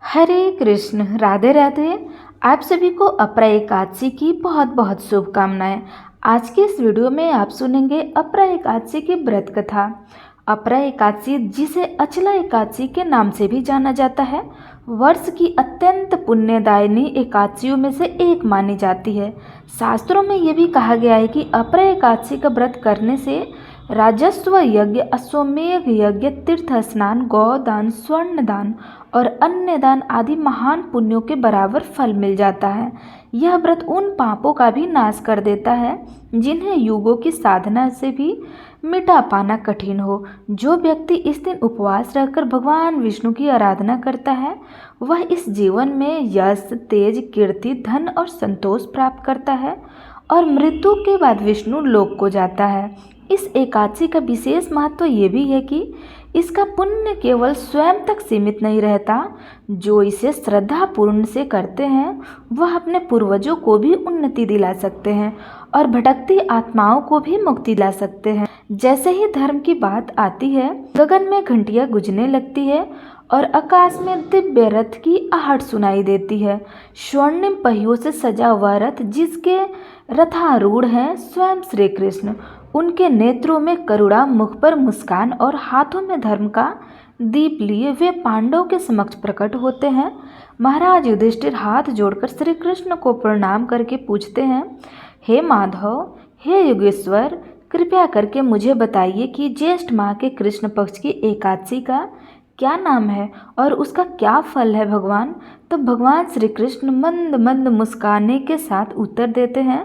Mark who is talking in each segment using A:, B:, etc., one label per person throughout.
A: हरे कृष्ण, राधे राधे। आप सभी को अपरा एकादशी की बहुत बहुत शुभकामनाएं। आज के इस वीडियो में आप सुनेंगे अपरा एकादशी की व्रत कथा। अपरा एकादशी, जिसे अचला एकादशी के नाम से भी जाना जाता है, वर्ष की अत्यंत पुण्यदायिनी एकादशियों में से एक मानी जाती है। शास्त्रों में ये भी कहा गया है कि अपरा एकादशी का व्रत करने से राजस्व यज्ञ, अश्वमेध यज्ञ, तीर्थ स्नान, गौदान, स्वर्ण दान और अन्य दान आदि महान पुण्यों के बराबर फल मिल जाता है। यह व्रत उन पापों का भी नाश कर देता है जिन्हें युगों की साधना से भी मिटा पाना कठिन हो। जो व्यक्ति इस दिन उपवास रहकर भगवान विष्णु की आराधना करता है, वह इस जीवन में यश, तेज, कीर्ति, धन और संतोष प्राप्त करता है और मृत्यु के बाद विष्णु लोक को जाता है। इस एकादशी का विशेष महत्व ये भी है कि इसका पुण्य केवल स्वयं तक सीमित नहीं रहता। जो इसे श्रद्धापूर्ण से करते हैं वह अपने पूर्वजों को भी उन्नति दिला सकते हैं और भटकती आत्माओं को भी मुक्ति दिला सकते हैं। जैसे ही धर्म की बात आती है, गगन में घंटियां गुजने लगती है और आकाश में दिव्य रथ की आहट सुनाई देती है। स्वर्णिम पहियों से सजा हुआ रथ, जिसके रथारूढ़ हैं स्वयं श्री कृष्ण। उनके नेत्रों में करुणा, मुख पर मुस्कान और हाथों में धर्म का दीप लिए वे पांडवों के समक्ष प्रकट होते हैं। महाराज युधिष्ठिर हाथ जोड़कर श्री कृष्ण को प्रणाम करके पूछते हैं, हे माधव, हे योगेश्वर, कृपया करके मुझे बताइए कि ज्येष्ठ माह के कृष्ण पक्ष की एकादशी का क्या नाम है और उसका क्या फल है भगवान। तो भगवान श्री कृष्ण मंद मंद मुस्काने के साथ उत्तर देते हैं,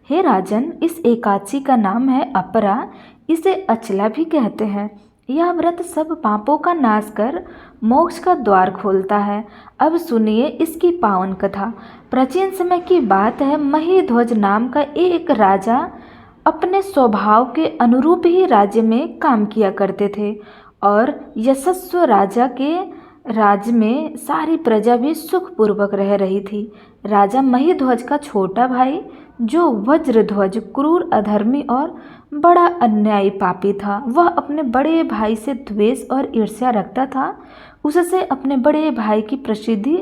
A: हे राजन, इस एकादशी का नाम है अपरा। इसे अचला भी कहते हैं। यह व्रत सब पापों का नाश कर मोक्ष का द्वार खोलता है। अब सुनिए इसकी पावन कथा। प्राचीन समय की बात है। महीध्वज नाम का एक राजा अपने स्वभाव के अनुरूप ही राज्य में काम किया करते थे और यशस्व राजा के राज्य में सारी प्रजा भी सुखपूर्वक रह रही थी। राजा महीध्वज का छोटा भाई, जो वज्रध्वज, क्रूर, अधर्मी और बड़ा अन्यायी पापी था, वह अपने बड़े भाई से द्वेष और ईर्ष्या रखता था। उससे अपने बड़े भाई की प्रसिद्धि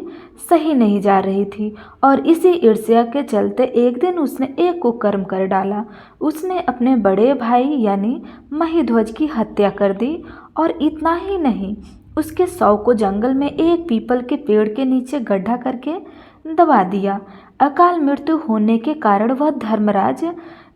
A: सही नहीं जा रही थी और इसी ईर्ष्या के चलते एक दिन उसने एक कुकर्म कर डाला। उसने अपने बड़े भाई यानी महीध्वज की हत्या कर दी और इतना ही नहीं, उसके शव को जंगल में एक पीपल के पेड़ के नीचे गड्ढा करके दबा दिया। अकाल मृत्यु होने के कारण वह धर्मराज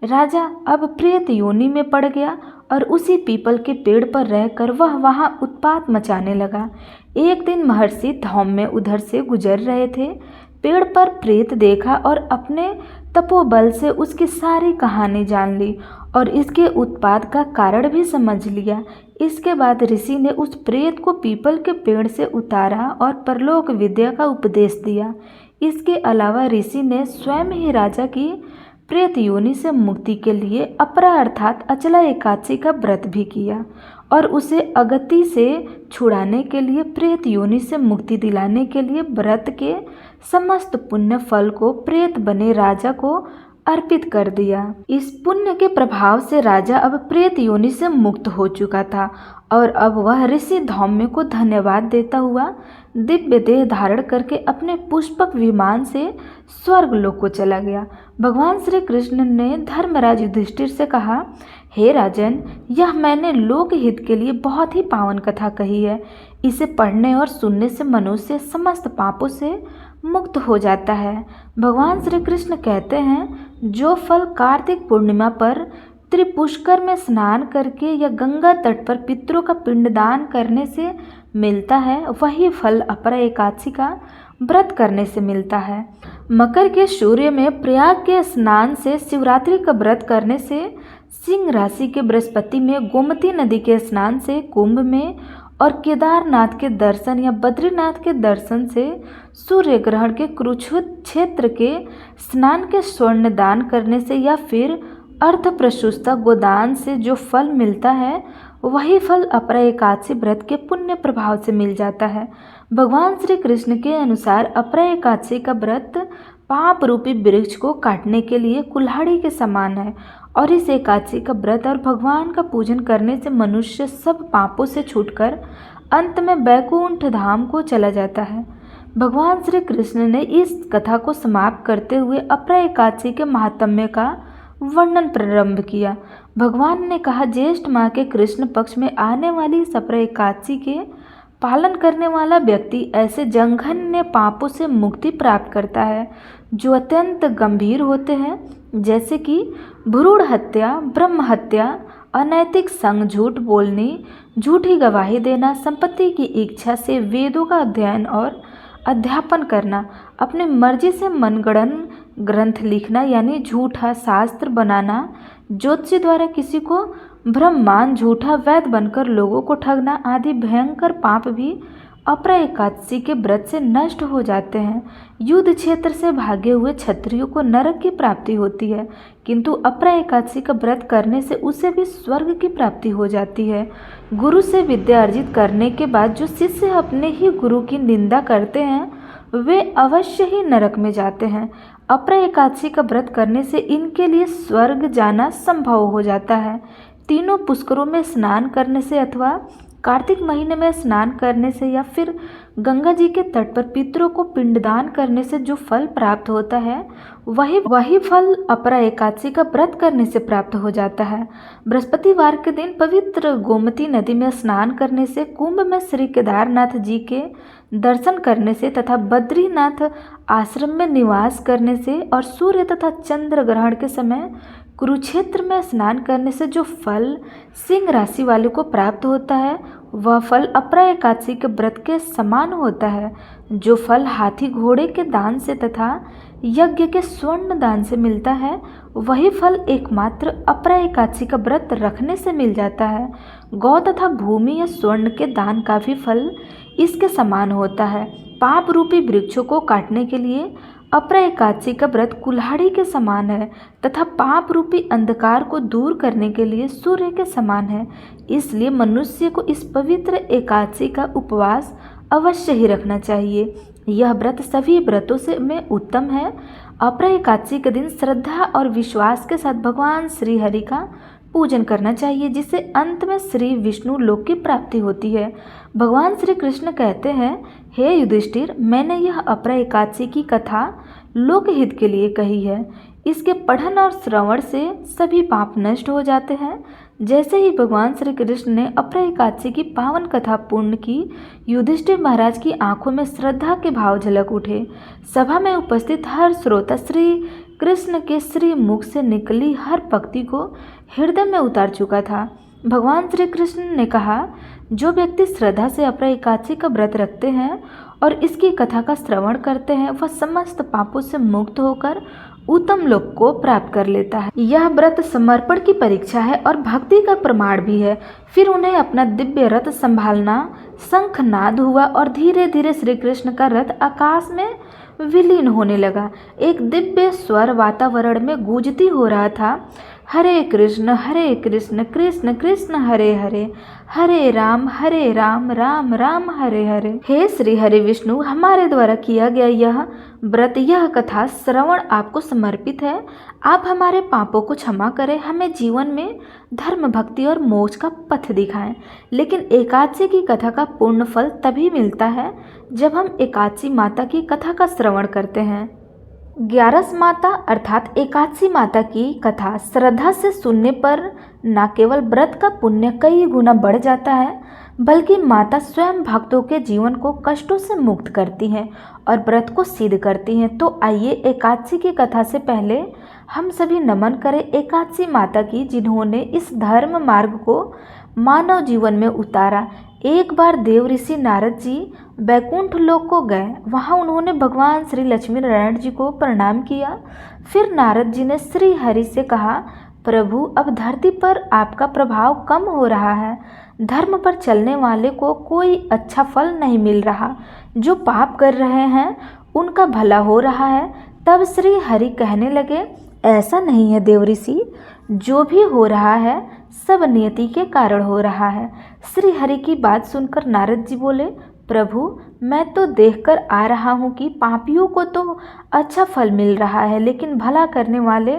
A: राजा अब प्रेत योनि में पड़ गया और उसी पीपल के पेड़ पर रहकर वह वहां उत्पात मचाने लगा। एक दिन महर्षि धौम्य उधर से गुजर रहे थे। पेड़ पर प्रेत देखा और अपने तपोबल से उसकी सारी कहानी जान ली और इसके उत्पात का कारण भी समझ लिया। इसके बाद ऋषि ने उस प्रेत को पीपल के पेड़ से उतारा और परलोक विद्या का उपदेश दिया। इसके अलावा ऋषि ने स्वयं ही राजा की प्रेत योनि से मुक्ति के लिए अपरा अर्थात अचला एकादशी का व्रत भी किया और उसे अगति से छुड़ाने के लिए, प्रेत योनि से मुक्ति दिलाने के लिए व्रत के समस्त पुण्य फल को प्रेत बने राजा को अर्पित कर दिया। इस पुण्य के प्रभाव से राजा अब प्रेत योनि से मुक्त हो चुका था और अब वह ऋषि धौम्य को धन्यवाद देता हुआ दिव्य देह धारण करके अपने पुष्पक विमान से स्वर्ग लोक को चला गया। भगवान श्री कृष्ण ने धर्मराज युधिष्ठिर से कहा, हे राजन, यह मैंने लोक हित के लिए बहुत ही पावन कथा कही है। इसे पढ़ने और सुनने से मनुष्य समस्त पापों से मुक्त हो जाता है। भगवान श्री कृष्ण कहते हैं, जो फल कार्तिक पूर्णिमा पर त्रिपुष्कर में स्नान करके या गंगा तट पर पितरों का पिंडदान करने से मिलता है, वही फल अपरा एकादशी का व्रत करने से मिलता है। मकर के सूर्य में प्रयाग के स्नान से, शिवरात्रि का व्रत करने से, सिंह राशि के बृहस्पति में, गोमती नदी के स्नान से, कुंभ में और केदारनाथ के दर्शन या बद्रीनाथ के दर्शन से, सूर्य ग्रहण के कुरुक्षेत्र के स्नान के स्वर्ण दान करने से या फिर अर्थ प्रशुस्ता गोदान से जो फल मिलता है, वही फल अपरा एकादशी व्रत के पुण्य प्रभाव से मिल जाता है। भगवान श्री कृष्ण के अनुसार अपरा एकादशी का व्रत पाप रूपी वृक्ष को काटने के लिए कुल्हाड़ी के समान है और इस एकादशी का व्रत और भगवान का पूजन करने से मनुष्य सब पापों से छूटकर अंत में बैकुंठ धाम को चला जाता है। भगवान श्री कृष्ण ने इस कथा को समाप्त करते हुए अप्रय एकादशी के महात्म्य का वर्णन प्रारंभ किया। भगवान ने कहा, ज्येष्ठ माह के कृष्ण पक्ष में आने वाली इस अप्रय एकादशी के पालन करने वाला व्यक्ति ऐसे जघन्य पापों से मुक्ति प्राप्त करता है जो अत्यंत गंभीर होते हैं, जैसे कि भ्रूण हत्या, ब्रह्म हत्या, अनैतिक संग, झूठ बोलने, झूठी गवाही देना, संपत्ति की इच्छा से वेदों का अध्ययन और अध्यापन करना, अपने मर्जी से मनगढ़ंत ग्रंथ लिखना यानी झूठा शास्त्र बनाना, ज्योतिषी द्वारा किसी को ब्रह्मांड झूठा वैद्य बनकर लोगों को ठगना आदि भयंकर पाप भी अप्रय एकादशी के व्रत से नष्ट हो जाते हैं। युद्ध क्षेत्र से भागे हुए क्षत्रियों को नरक की प्राप्ति होती है, किंतु अप्रय एकादशी का व्रत करने से उसे भी स्वर्ग की प्राप्ति हो जाती है। गुरु से विद्या अर्जित करने के बाद जो शिष्य अपने ही गुरु की निंदा करते हैं वे अवश्य ही नरक में जाते हैं। अप्रय एकादशी का व्रत करने से इनके लिए स्वर्ग जाना संभव हो जाता है। तीनों पुष्करों में स्नान करने से अथवा कार्तिक महीने में स्नान करने से या फिर गंगा जी के तट पर पितरों को पिंडदान करने से जो फल प्राप्त होता है वही फल अप्रय एकादशी का व्रत करने से प्राप्त हो जाता है। बृहस्पतिवार के दिन पवित्र गोमती नदी में स्नान करने से, कुंभ में श्री केदारनाथ जी के दर्शन करने से तथा बद्रीनाथ आश्रम में निवास करने से और सूर्य तथा चंद्र ग्रहण के समय कुरुक्षेत्र में स्नान करने से जो फल सिंह राशि वाले को प्राप्त होता है वह फल अप्रय एकादशी के व्रत के समान होता है। जो फल हाथी घोड़े के दान से तथा यज्ञ के स्वर्ण दान से मिलता है वही फल एकमात्र अप्रय एकादशी का व्रत रखने से मिल जाता है। गौ तथा भूमि या स्वर्ण के दान का भी फल इसके समान होता है। पाप रूपी वृक्षों को काटने के लिए अप्रय एकादशी का व्रत कुल्हाड़ी के समान है तथा पाप रूपी अंधकार को दूर करने के लिए सूर्य के समान है। इसलिए मनुष्य को इस पवित्र एकादशी का उपवास अवश्य ही रखना चाहिए। यह व्रत सभी व्रतों से में उत्तम है। अप्रय एकादशी के दिन श्रद्धा और विश्वास के साथ भगवान श्री हरि का पूजन करना चाहिए, जिससे अंत में श्री विष्णु लोक की प्राप्ति होती है। भगवान श्री कृष्ण कहते हैं, हे युधिष्ठिर, मैंने यह अप्रय एकादशी की कथा लोकहित के लिए कही है। इसके पठन और श्रवण से सभी पाप नष्ट हो जाते हैं। जैसे ही भगवान श्री कृष्ण ने अप्रय एकादशी की पावन कथा पूर्ण की, युधिष्ठिर महाराज की आंखों में श्रद्धा के भाव झलक उठे। सभा में उपस्थित हर श्रोता श्री कृष्ण के श्री मुख से निकली हर पंक्ति को हृदय में उतार चुका था। भगवान श्री कृष्ण ने कहा, जो व्यक्ति श्रद्धा से अप्रय एकादशी का व्रत रखते हैं और इसकी कथा का श्रवण करते हैं वह समस्त पापों से मुक्त होकर उत्तम लोक को प्राप्त कर लेता है। यह व्रत समर्पण की परीक्षा है और भक्ति का प्रमाण भी है। फिर उन्हें अपना दिव्य रथ संभालना शंखनाद हुआ और धीरे धीरे श्री कृष्ण का रथ आकाश में विलीन होने लगा। एक दिव्य स्वर वातावरण में गूंजती हो रहा था, हरे कृष्ण कृष्ण कृष्ण हरे हरे, हरे राम राम राम हरे हरे। हे श्री हरि विष्णु, हमारे द्वारा किया गया यह व्रत, यह कथा श्रवण आपको समर्पित है। आप हमारे पापों को क्षमा करें, हमें जीवन में धर्म, भक्ति और मोक्ष का पथ दिखाएं। लेकिन एकादशी की कथा का पूर्ण फल तभी मिलता है जब हम एकादशी माता की कथा का श्रवण करते हैं। 11 माता अर्थात एकादशी माता की कथा श्रद्धा से सुनने पर न केवल व्रत का पुण्य कई गुना बढ़ जाता है, बल्कि माता स्वयं भक्तों के जीवन को कष्टों से मुक्त करती हैं और व्रत को सिद्ध करती हैं। तो आइए एकादशी की कथा से पहले हम सभी नमन करें एकादशी माता की, जिन्होंने इस धर्म मार्ग को मानव जीवन में उतारा। एक बार देव ऋषि नारद जी बैकुंठ लोक को गए। वहाँ उन्होंने भगवान श्री लक्ष्मी नारायण जी को प्रणाम किया। फिर नारद जी ने श्री हरि से कहा, प्रभु, अब धरती पर आपका प्रभाव कम हो रहा है। धर्म पर चलने वाले को कोई अच्छा फल नहीं मिल रहा। जो पाप कर रहे हैं उनका भला हो रहा है। तब श्री हरि कहने लगे, ऐसा नहीं है देव ऋषि, जो भी हो रहा है सब नियति के कारण हो रहा है। श्री हरि की बात सुनकर नारद जी बोले, प्रभु, मैं तो देखकर आ रहा हूँ कि पापियों को तो अच्छा फल मिल रहा है, लेकिन भला करने वाले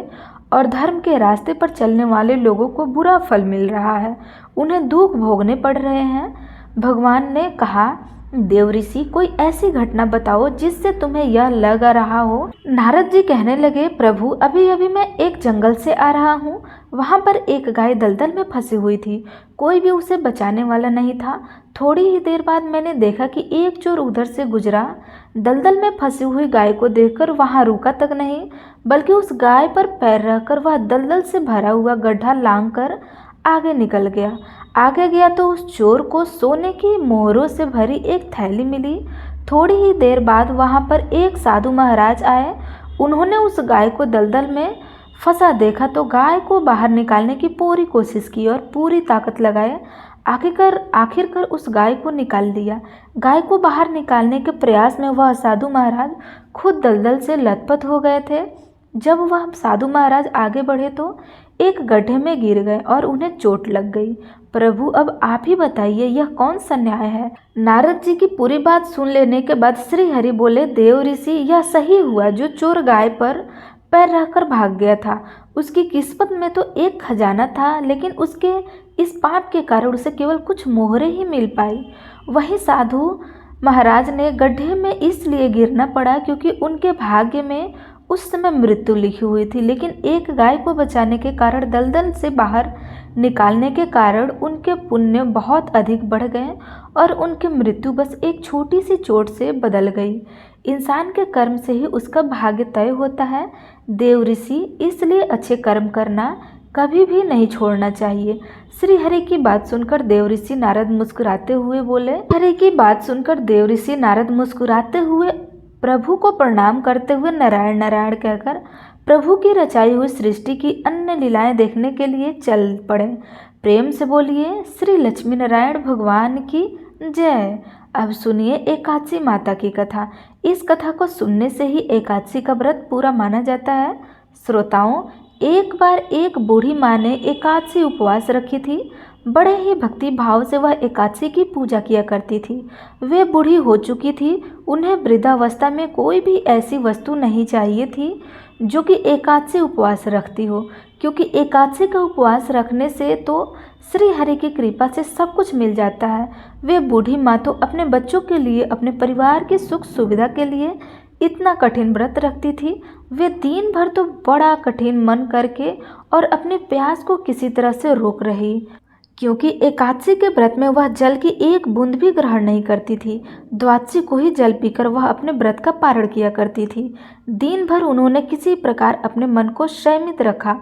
A: और धर्म के रास्ते पर चलने वाले लोगों को बुरा फल मिल रहा है, उन्हें दुख भोगने पड़ रहे हैं। भगवान ने कहा, देव ऋषि कोई ऐसी घटना बताओ जिससे तुम्हें यह लग रहा हो। नारद जी कहने लगे, प्रभु अभी अभी मैं एक जंगल से आ रहा हूँ। वहाँ पर एक गाय दलदल में फंसी हुई थी। कोई भी उसे बचाने वाला नहीं था। थोड़ी ही देर बाद मैंने देखा कि एक चोर उधर से गुजरा। दलदल में फंसी हुई गाय को देखकर वहाँ रुका तक नहीं, बल्कि उस गाय पर पैर रखकर वह दलदल से भरा हुआ गड्ढा लांघ कर आगे निकल गया। आगे गया तो उस चोर को सोने की मोहरों से भरी एक थैली मिली। थोड़ी ही देर बाद वहां पर एक साधु महाराज आए। उन्होंने उस गाय को दलदल में फंसा देखा तो गाय को बाहर निकालने की पूरी कोशिश की और पूरी ताकत लगाए आखिरकार उस गाय को निकाल दिया। गाय को बाहर निकालने के प्रयास में वह साधु महाराज खुद दलदल से लथपथ हो गए थे। जब वह साधु महाराज आगे बढ़े तो एक गड्ढे में गिर गए और उन्हें चोट लग गई। प्रभु अब आप ही बताइए, यह कौन सा न्याय है। नारद जी की पूरी बात सुन लेने के बाद श्री हरि बोले, देव ऋषि यह सही हुआ। जो चोर गाय पर पैर रखकर भाग गया था उसकी किस्मत में तो एक खजाना था, लेकिन उसके इस पाप के कारण उसे केवल कुछ मोहरे ही मिल पाई। वही साधु महाराज ने गड्ढे में इसलिए गिरना पड़ा क्योंकि उनके भाग्य में उस समय मृत्यु लिखी हुई थी, लेकिन एक गाय को बचाने के कारण दलदल से बाहर निकालने के कारण उनके पुण्य बहुत अधिक बढ़ गए और उनकी मृत्यु बस एक छोटी सी चोट से बदल गई। इंसान के कर्म से ही उसका भाग्य तय होता है देव ऋषि, इसलिए अच्छे कर्म करना कभी भी नहीं छोड़ना चाहिए। श्री हरि की बात सुनकर देव ऋषि नारद मुस्कुराते हुए बोले। हरि की बात सुनकर देव ऋषि नारद मुस्कुराते हुए प्रभु को प्रणाम करते हुए नारायण नारायण कहकर प्रभु की रचाई हुई सृष्टि की अन्य लीलाएं देखने के लिए चल पड़े। प्रेम से बोलिए श्री लक्ष्मी नारायण भगवान की जय। अब सुनिए एकादशी माता की कथा। इस कथा को सुनने से ही एकादशी का व्रत पूरा माना जाता है। श्रोताओं, एक बार एक बूढ़ी माँ ने एकादशी उपवास रखी थी। बड़े ही भक्ति भाव से वह एकादशी की पूजा किया करती थी। वे बूढ़ी हो चुकी थी। उन्हें वृद्धावस्था में कोई भी ऐसी वस्तु नहीं चाहिए थी जो कि एकादशी उपवास रखती हो, क्योंकि एकादशी का उपवास रखने से तो श्री हरि की कृपा से सब कुछ मिल जाता है। वे बूढ़ी माँ तो अपने बच्चों के लिए, अपने परिवार की सुख सुविधा के लिए इतना कठिन व्रत रखती थी। वे दिन भर तो बड़ा कठिन मन करके और अपने प्यास को किसी तरह से रोक रही, क्योंकि एकादशी के व्रत में वह जल की एक बूंद भी ग्रहण नहीं करती थी। द्वादशी को ही जल पीकर वह अपने व्रत का पारण किया करती थी। दिन भर उन्होंने किसी प्रकार अपने मन को संयमित रखा,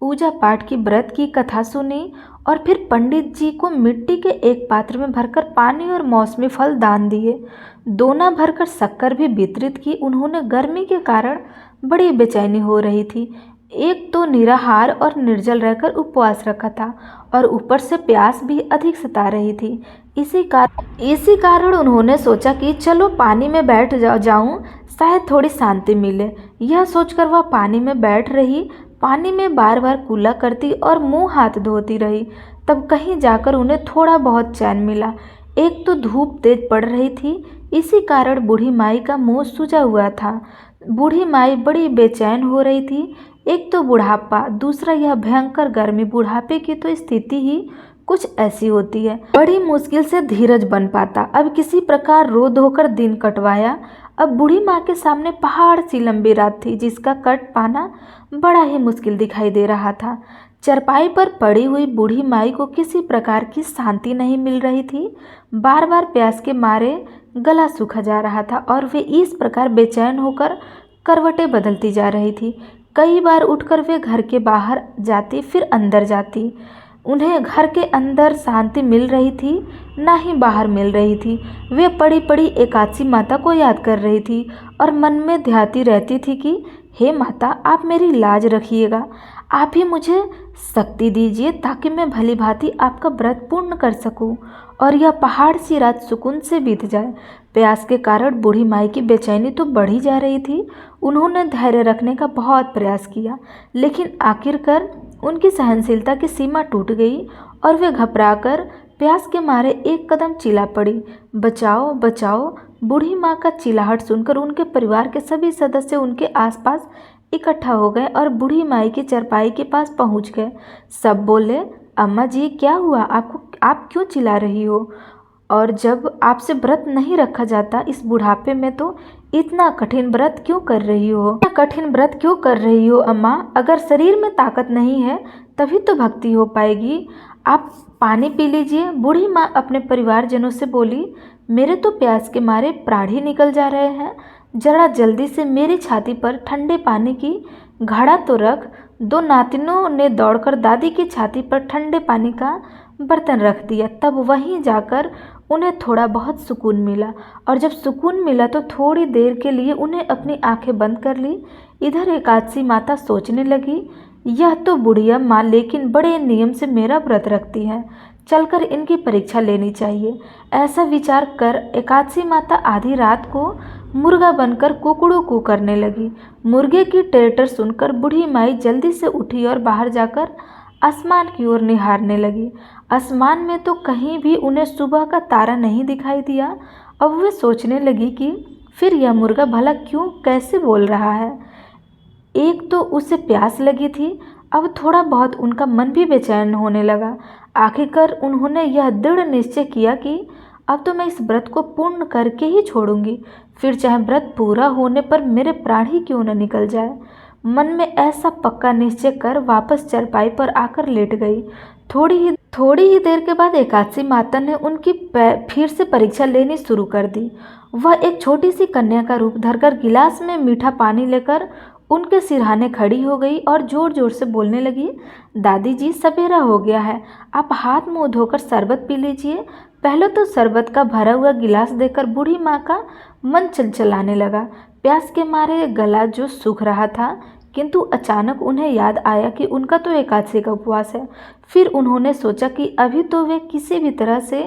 A: पूजा पाठ की, व्रत की कथा सुनी और फिर पंडित जी को मिट्टी के एक पात्र में भरकर पानी और मौसमी फल दान दिए। दोना भरकर शक्कर भी वितरित की। उन्होंने गर्मी के कारण बड़ी बेचैनी हो रही थी। एक तो निराहार और निर्जल रहकर उपवास रखा था और ऊपर से प्यास भी अधिक सता रही थी। इसी कारण उन्होंने सोचा कि चलो पानी में बैठ जाऊं, शायद थोड़ी शांति मिले। यह सोचकर वह पानी में बैठ रही। पानी में बार बार कुल्ला करती और मुंह हाथ धोती रही। तब कहीं जाकर उन्हें थोड़ा बहुत चैन मिला। एक तो धूप तेज पड़ रही थी, इसी कारण बूढ़ी माई का मुंह सूजा हुआ था। बूढ़ी माई बड़ी बेचैन हो रही थी। एक तो बुढ़ापा, दूसरा यह भयंकर गर्मी। बुढ़ापे की तो स्थिति ही कुछ ऐसी होती है, बड़ी मुश्किल से धीरज बन पाता। अब किसी प्रकार रो धोकर दिन कटवाया। अब बूढ़ी माँ के सामने पहाड़ सी लंबी रात थी, जिसका कट पाना बड़ा ही मुश्किल दिखाई दे रहा था। चरपाई पर पड़ी हुई बूढ़ी माई को किसी प्रकार की शांति नहीं मिल रही थी। बार बार प्यास के मारे गला सूखा जा रहा था और वे इस प्रकार बेचैन होकर करवटें बदलती जा रही थी। कई बार उठकर वे घर के बाहर जाती, फिर अंदर जाती। उन्हें घर के अंदर शांति मिल रही थी, ना ही बाहर मिल रही थी। वे पड़ी पड़ी एकादशी माता को याद कर रही थी और मन में ध्याती रहती थी कि हे माता, आप मेरी लाज रखिएगा। आप ही मुझे शक्ति दीजिए ताकि मैं भली भांति आपका व्रत पूर्ण कर सकूं और यह पहाड़ सी रात सुकून से बीत जाए। प्यास के कारण बूढ़ी माई की बेचैनी तो बढ़ी जा रही थी। उन्होंने धैर्य रखने का बहुत प्रयास किया, लेकिन आखिरकार उनकी सहनशीलता की सीमा टूट गई और वे घबराकर प्यास के मारे एक कदम चिल्ला पड़ी, बचाओ बचाओ। बूढ़ी माँ का चिल्लाहट सुनकर उनके परिवार के सभी सदस्य उनके आसपास इकट्ठा हो गए और बूढ़ी माई की चरपाई के पास पहुंच गए। सब बोले, अम्मा जी क्या हुआ, आप क्यों चिल्ला रही हो? और जब आपसे व्रत नहीं रखा जाता इस बुढ़ापे में तो इतना कठिन व्रत क्यों कर रही हो? इतना कठिन व्रत क्यों कर रही हो अम्मा? अगर शरीर में ताकत नहीं है तभी तो भक्ति हो पाएगी। आप पानी पी लीजिए। बूढ़ी माँ अपने परिवारजनों से बोली, मेरे तो प्यास के मारे प्राण ही निकल जा रहे हैं। जरा जल्दी से मेरी छाती पर ठंडे पानी की घड़ा तो रख। दो नातिनों ने दौड़कर दादी की छाती पर ठंडे पानी का बर्तन रख दिया। तब वहीं जाकर उन्हें थोड़ा बहुत सुकून मिला, और जब सुकून मिला तो थोड़ी देर के लिए उन्हें अपनी आंखें बंद कर ली। इधर एकादशी माता सोचने लगी, यह तो बुढ़िया माँ लेकिन बड़े नियम से मेरा व्रत रखती है, चलकर इनकी परीक्षा लेनी चाहिए। ऐसा विचार कर एकादशी माता आधी रात को मुर्गा बनकर कुकड़ू कू करने लगी। मुर्गे की टेटर सुनकर बूढ़ी माई जल्दी से उठी और बाहर जाकर आसमान की ओर निहारने लगी। आसमान में तो कहीं भी उन्हें सुबह का तारा नहीं दिखाई दिया। अब वे सोचने लगी कि फिर यह मुर्गा भला क्यों कैसे बोल रहा है। एक तो उसे प्यास लगी थी, अब थोड़ा बहुत उनका मन भी बेचैन होने लगा। आखिरकार उन्होंने यह दृढ़ निश्चय किया कि अब तो मैं इस व्रत को पूर्ण करके ही छोड़ूंगी, फिर चाहे व्रत पूरा होने पर मेरे प्राण ही क्यों न निकल जाए। मन में ऐसा पक्का निश्चय कर वापस चारपाई पर आकर लेट गई। थोड़ी ही देर के बाद एकादशी माता ने उनकी फिर से परीक्षा लेनी शुरू कर दी। वह एक छोटी सी कन्या का रूप धरकर गिलास में मीठा पानी लेकर उनके सिरहाने खड़ी हो गई और जोर जोर से बोलने लगी, दादी जी सवेरा हो गया है, आप हाथ मुंह धोकर शरबत पी लीजिए। पहले तो शरबत का भरा हुआ गिलास देकर बूढ़ी माँ का मन चलचलाने लगा। प्यास के मारे गला जो सूख रहा था, किंतु अचानक उन्हें याद आया कि उनका तो एकादशी का उपवास है। फिर उन्होंने सोचा कि अभी तो वे किसी भी तरह से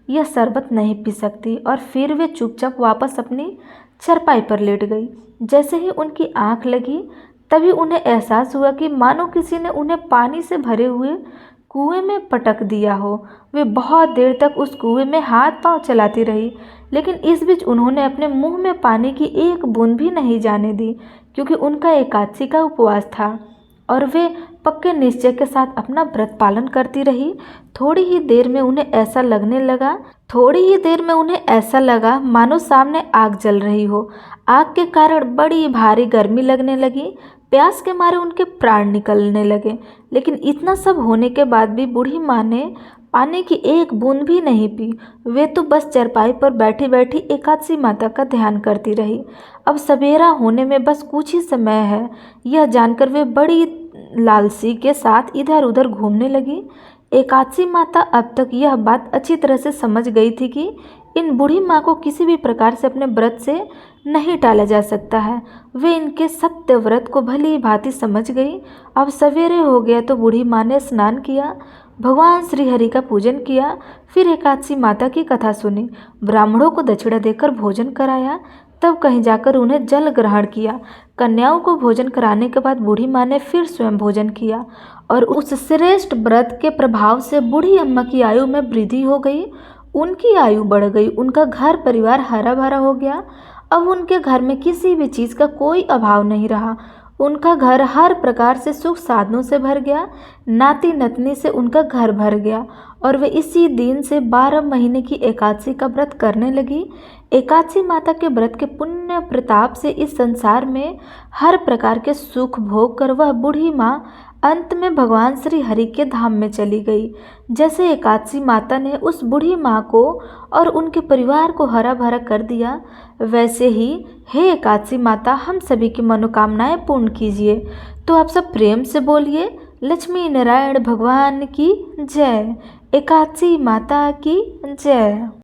A: यह शरबत नहीं पी सकती, और फिर वे चुपचाप वापस अपनी चारपाई पर लेट गई। जैसे ही उनकी आंख लगी तभी उन्हें एहसास हुआ कि मानो किसी ने उन्हें पानी से भरे हुए कुएं में पटक दिया हो। वे बहुत देर तक उस कुएं में हाथ पांव चलाती रही, लेकिन इस बीच उन्होंने अपने मुंह में पानी की एक बूंद भी नहीं जाने दी, क्योंकि उनका एकादशी का उपवास था और वे पक्के निश्चय के साथ अपना व्रत पालन करती रही। थोड़ी ही देर में उन्हें ऐसा लगा मानो सामने आग जल रही हो। आग के कारण बड़ी भारी गर्मी लगने लगी। प्यास के मारे उनके प्राण निकलने लगे, लेकिन इतना सब होने के बाद भी बूढ़ी माँ ने पानी की एक बूंद भी नहीं पी। वे तो बस चारपाई पर बैठी बैठी एकादशी माता का ध्यान करती रही। अब सवेरा होने में बस कुछ ही समय है, यह जानकर वे बड़ी लालसी के साथ इधर उधर घूमने लगी। एकादशी माता अब तक यह बात अच्छी तरह से समझ गई थी कि इन बूढ़ी माँ को किसी भी प्रकार से अपने व्रत से नहीं टाला जा सकता है। वे इनके सत्य व्रत को भली भांति समझ गई। अब सवेरे हो गया तो बूढ़ी माँ ने स्नान किया, भगवान श्री हरि का पूजन किया, फिर एकादशी माता की कथा सुनी, ब्राह्मणों को दक्षिणा देकर भोजन कराया, तब कहीं जाकर उन्हें जल ग्रहण किया। कन्याओं को भोजन कराने के बाद बूढ़ी माँ ने फिर स्वयं भोजन किया, और उस श्रेष्ठ व्रत के प्रभाव से बूढ़ी अम्मा की आयु में वृद्धि हो गई। उनकी आयु बढ़ गई, उनका घर परिवार हरा भरा हो गया। अब उनके घर में किसी भी चीज़ का कोई अभाव नहीं रहा। उनका घर हर प्रकार से सुख साधनों से भर गया। नाती नतनी से उनका घर भर गया, और वे इसी दिन से 12 महीने की एकादशी का व्रत करने लगी। एकादशी माता के व्रत के पुण्य प्रताप से इस संसार में हर प्रकार के सुख भोग कर वह बूढ़ी माँ अंत में भगवान श्री हरि के धाम में चली गई। जैसे एकादशी माता ने उस बूढ़ी माँ को और उनके परिवार को हरा भरा कर दिया, वैसे ही हे एकादशी माता हम सभी की मनोकामनाएं पूर्ण कीजिए। तो आप सब प्रेम से बोलिए, लक्ष्मी नारायण भगवान की जय, एकादशी माता की जय।